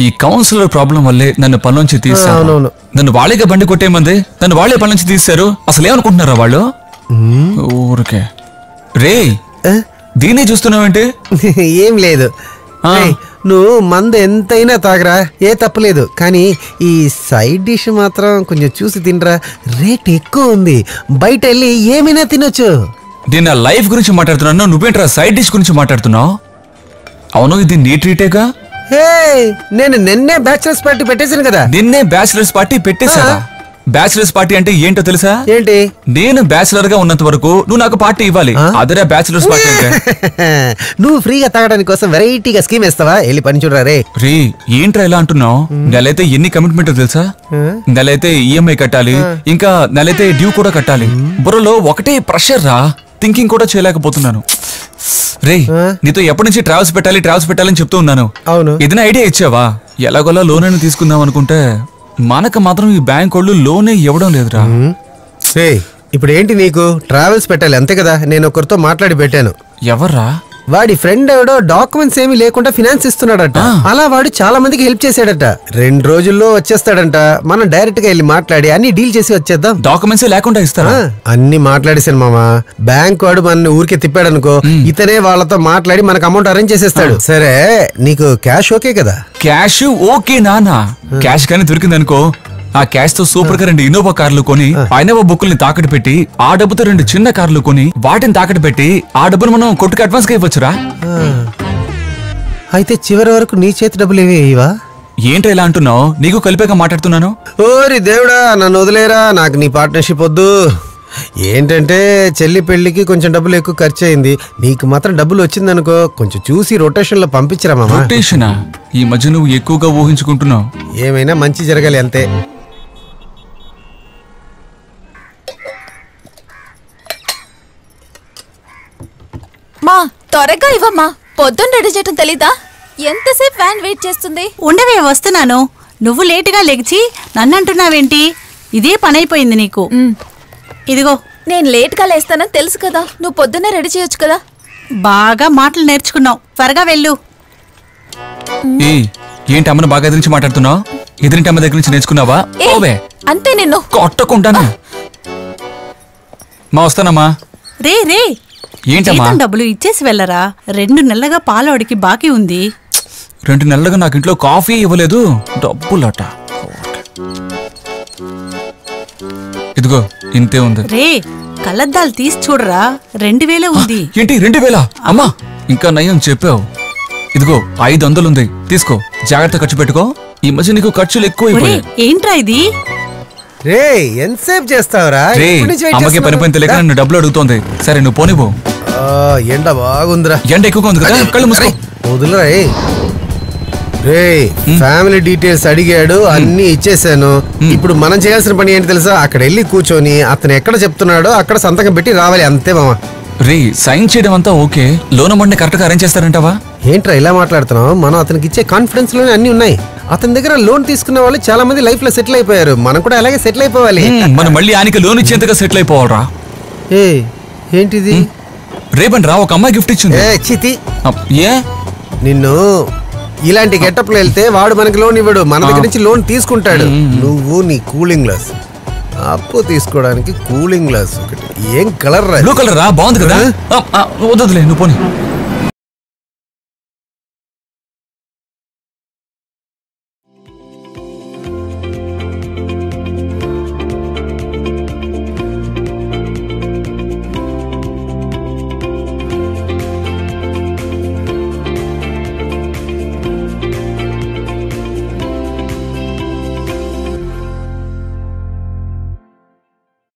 ఈ councillor problem వల్లే నన్ను పని నుంచి తీసారు. నన్ను వాళ్ళేగా బండి కొట్టేమంది, నన్ను వాళ్ళే పని నుంచి తీశారు. అసలు ఏమనుకుంటున్నారా వాళ్ళు? ఊరికే రే దీన్ని చూస్తున్నావేంటి? ఏం లేదు, నువ్వు మందు ఎంతైనా తాగరా, ఏ తప్పలేదు. కానీ ఈ సైడ్ డిష్ మాత్రం కొంచెం చూసి తినరా, రేట్ ఎక్కువ ఉంది. బయట వెళ్ళి ఏమైనా తినొచ్చు. నేను నా లైఫ్ గురించి మాట్లాడుతున్నాను, నువ్వేంట్రా సైడ్ డిష్ గురించి మాట్లాడుతున్నావు? అవును, ఇది నీ ట్రీటేగా? నేను నిన్నే బ్యాచిలర్స్ పార్టీ పెట్టేశాను కదా. నిన్నే బ్యాచిలర్స్ పార్టీ పెట్టేశారా? బ్యాచిలర్స్ పార్టీ అంటే ఏంటో తెలుసా? ఏంటి? నేను బ్యాచిలర్ గా ఉన్నంత వరకు నువ్వు నాకు పార్టీ ఇవ్వాలి. అదేరా బ్యాచిలర్స్ పార్టీ అంటే. నువ్వు ఫ్రీగా తాగడానికి కోసం వెరైటీగా స్కీమ్ వేస్తావా? వెళ్ళి పని చూడరా రే. రీ ఏంట్రా ఇలా అంటున్నావు? నెలైతే ఎన్ని కమిట్మెంట్ తెలుసా? నెలైతే ఈఎంఐ కట్టాలి, ఇంకా నెలైతే డ్యూ కూడా కట్టాలి. బుర్రలో ఒకటే ప్రెషర్ రా, థింకింగ్ కూడా చేయలేకపోతున్నాను. రే నీతో ఎప్పటి నుంచి ట్రావెల్స్ పెట్టాలని చెప్తూ ఉన్నాను. అవును, ఏదైనా ఐడియా ఇచ్చావా? ఎలాగోలా లోన్ అయినా తీసుకుందాం అనుకుంటే మనకు మాత్రం ఈ బ్యాంక్ వాళ్ళు లోనే ఇవ్వడం లేదురా. ఇప్పుడు ఏంటి నీకు? ట్రావెల్స్ పెట్టాలి అంతే కదా. నేను ఒకరితో మాట్లాడి పెట్టాను. ఎవర్రా? వాడి ఫ్రెండ్ ఎవడో డాక్యుమెంట్స్ ఏమీ లేకుండా ఫినాన్స్ ఇస్తున్నాడట. అలా వాడు చాలా మందికి హెల్ప్ చేశాడట. 2 రోజుల్లో వచ్చేస్తాడంట. మనం డైరెక్ట్ గా వెళ్ళి మాట్లాడి అన్ని డీల్ చేసి వచ్చేద్దాం. డాక్యుమెంట్స్ లేకుండా ఇస్తారా? అన్ని మాట్లాడేశాను మామా. బ్యాంక్ వాడు మన ఊరికే తిప్పాడు అనుకో, ఇతనే వాళ్ళతో మాట్లాడి మనకు అమౌంట్ అరేంజ్ చేసేస్తాడు. సరే, నీకు క్యాష్ ఓకే కదా? క్యాష్ ఓకే నానా. క్యాష్ కానీ దొరికింది అనుకో, ఆ క్యాష్ తో సూపర్ గా 2 ఇన్నోవా కార్లు కొని, ఆ ఇన్నోవా బుక్కుల్ని తాకట్టు పెట్టి, ఆ డబ్బుతో 2 చిన్న కార్లు కొని వాటిని తాకట్టు పెట్టి ఆ డబ్బును మనం కొట్టుకు అడ్వాన్స్ గా ఇవ్వచ్చురా. అయితే చివరి వరకు నీ చేతి డబ్బులు ఏవి ఇవా? ఏంటో ఇలా అంటున్నావు? నీకు కలిపాక మాట్లాడుతున్నాను. ఓరి దేవుడా, నన్ను వదిలేరా, నాకు నీ పార్ట్నర్షిప్ వద్దు. ఏంటంటే చెల్లి పెళ్లికి కొంచెం డబ్బులు ఎక్కువ ఖర్చు అయింది. నీకు మాత్రం డబ్బులు వచ్చిందనుకో, కొంచెం చూసి రొటేషన్ లో పంపించరా మామా. రొటేషనా? ఈ మధ్య నువ్వు ఎక్కువగా ఊహించుకుంటున్నావు. ఏమైనా మంచి జరగాలి అంతే. మా త్వరగా ఇవ్వమ్మా, పొద్దున్న రెడీ చేయటం తెలీదా? ఎంతసేపు వ్యాన్ వెయిట్ చేస్తుంది? ఉండవే, వస్తున్నాను. నువ్వు లేటుగా లెగిచి నన్ను అంటున్నావేంటి? ఇదే పని అయిపోయింది నీకు. ఇదిగో, నేను లేట్గా లేస్తానని తెలుసు కదా, నువ్వు పొద్దున్నే రెడీ చేయొచ్చు కదా. బాగా మాటలు నేర్చుకున్నావు, త్వరగా వెళ్ళు. ఏంటి అమ్మను బాగా ఎదిరించి మాట్లాడుతున్నావు? ఎదురింటి అమ్మ దగ్గర నుంచి నేర్చుకున్నావా? అంతే, నిన్ను కొట్టకుండానే. మా వస్తానమ్మా. రే రే, ఏంటమ్మా? డబ్బులు ఇచ్చేసి వెళ్ళరా. 2 నెలలుగా పాలవాడికి బాకీ ఉంది. 2 నెలలుగా నాకు ఇంట్లో కాఫీ ఇవ్వలేదు, డబ్బులట. ఇదిగో ఇంతే ఉంది. రే, కళ్ళద్దాలు తీసి చూడరా, 2000 ఉంది. ఏంటి 2000? అమ్మా ఇంకా నయం చెప్పావు. ఇదిగో 500 ఉంది, తీసుకో, జాగ్రత్త ఖర్చు పెట్టుకో. ఈ మధ్య నీకు ఖర్చులు ఎక్కువ. ఏంట్రా ఇది? రే, ఎంతసేపు చేస్తావురా? అమ్మకి పని పని తెలియక నన్ను డబ్బులు అడుగుతోంది. సరే నువ్వు పోనిపో. ఎండ బాగుందిరా. ఎండ ఎక్కువగా ఉంది కదా, కళ్ళు మూసుకో. వదులురా. రే, ఫ్యామిలీ డీటెయిల్స్ అడిగాడు, అన్ని ఇచ్చేసాను. ఇప్పుడు మనం చేయాల్సిన పని ఏంటి తెలుసా? అక్కడ వెళ్ళి కూర్చొని అతను ఎక్కడ చెప్తున్నాడో అక్కడ సంతకం పెట్టి రావాలి, అంతే మామ. రే, సైన్ చేయడం అంతా ఓకే, లోన్ అమౌంట్ ని కరెక్ట్ గా అరేంజ్ చేస్తారంటావా? ఏంట్రా ఇలా మాట్లాడుతున్నావు? మనం అతనికి ఇచ్చే కాన్ఫిడెన్స్ లోనే అన్ని ఉన్నాయి. అతని దగ్గర లోన్ తీసుకున్న వాళ్ళు చాలా మంది లైఫ్ లో సెటిల్ అయిపోయారు. మనం కూడా అలాగే సెటిల్ అయిపోవాలి. మనం మళ్ళీ ఆయనకి లోన్ ఇచ్చేంతగా సెటిల్ అయిపోవాలరా. ఏంటిది? రేపని రా, ఒక అమ్మాయి గిఫ్ట్ ఇచ్చింది. చితి, ఏ నిన్ను ఇలాంటి గెటప్ లో వెళ్తే వాడు మనకి లోన్ ఇవ్వడు, మన దగ్గర నుంచి లోన్ తీసుకుంటాడు. నువ్వు నీ కూలింగ్ గ్లాస్, అప్పు తీసుకోవడానికి కూలింగ్ గ్లాస్ ఒకటి. ఏం కలర్ రా? బ్లూ కలర్ రా, బాగుంది కదా. వద్దులే, నువ్వు పోనీ.